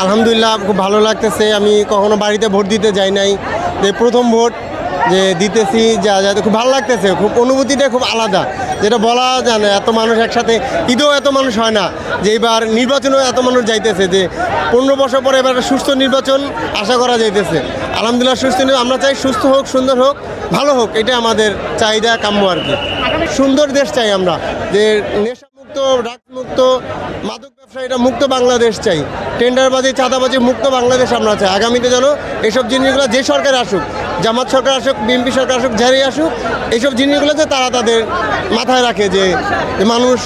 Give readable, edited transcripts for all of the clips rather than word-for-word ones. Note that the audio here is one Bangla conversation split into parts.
আলহামদুলিল্লাহ খুব ভালো লাগতেছে। আমি কখনো বাড়িতে ভোট দিতে যাই নাই, যে প্রথম ভোট যে দিতেছি, যা যাতে খুব ভালো লাগতেছে। খুব অনুভূতিটা খুব আলাদা, যেটা বলা যায় না। এত মানুষ একসাথে, ঈদেও এত মানুষ হয় না, যে এবার নির্বাচনেও এত মানুষ যাইতেছে, যে 15 বছর পরে এবার একটা সুস্থ নির্বাচন আশা করা যাইতেছে। আলহামদুলিল্লাহ সুস্থ আমরা চাই সুস্থ হোক, সুন্দর হোক, ভালো হোক, এটা আমাদের চাহিদা, কাম্য আর কি। সুন্দর দেশ চাই আমরা, যে নেশামুক্ত, ড্রাগসমুক্ত, মাদক ব্যবসায়ীরা মুক্ত বাংলাদেশ চাই, টেন্ডারবাজি, চাঁদাবাজি মুক্ত বাংলাদেশ আমরা চাই। আগামীতে যেন এইসব জিনিসগুলো, যে সরকার আসুক, জামাত সরকার আসুক, বিএনপি সরকার আসুক, যারাই আসুক, এইসব জিনিসগুলো যে তারা তাদের মাথায় রাখে, যে মানুষ,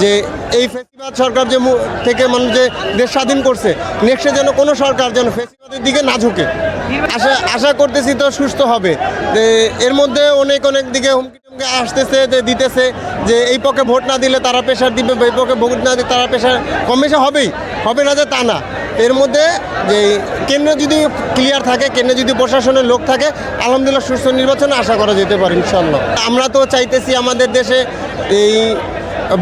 যে এই ফেসিবাদ সরকার যে থেকে মানুষ যে দেশ স্বাধীন করছে, নেক্সটে যেন কোনো সরকার যেন ফেসিবাদের দিকে না ঝুঁকে। আশা করতেছি তো সুস্থ হবে। যে এর মধ্যে অনেক দিকে হুমকি টুমকি আসতেছে, যে দিতেছে, যে এই পক্ষে ভোট না দিলে তারা প্রেশার দিবে, এই পক্ষে ভোট না দিলে তারা প্রেশার কম বেশি হবে না, যে তা না। এর মধ্যে যে কেন্দ্র যদি ক্লিয়ার থাকে, কেন্দ্রে যদি প্রশাসনের লোক থাকে, আলহামদুলিল্লাহ সুস্থ নির্বাচনে আশা করা যেতে পারে ইনশাল্লাহ। আমরা তো চাইতেছি আমাদের দেশে এই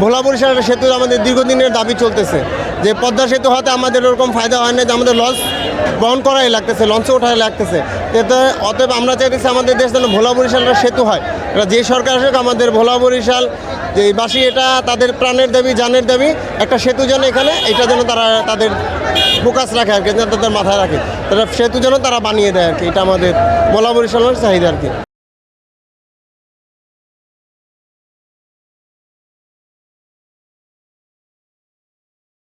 ভোলা বরিশাল সেতু আমাদের দীর্ঘদিনের দাবি চলতেছে, যে পদ্মা সেতু হতে আমাদের ওরকম ফায়দা হয় না, যে আমাদের লঞ্চ বহন করাই লাগতেছে, লঞ্চে ওঠাই লাগতেছে। অতএব আমরা চাইতেছি আমাদের দেশ যেন ভোলা বরিশালের সেতু হয়। এটা যে সরকার আসুক, আমাদের ভোলা বরিশাল যে বাসী, এটা তাদের প্রাণের দাবি, জানের দাবি, একটা সেতু যেন এখানে, এটা যেন তারা তাদের ফোকাস রাখে আর কি, তাদের মাথায় রাখে, তারা সেতু যেন তারা বানিয়ে দেয় আর কি। এটা আমাদের ভোলা বরিশালের চাহিদা আর কি।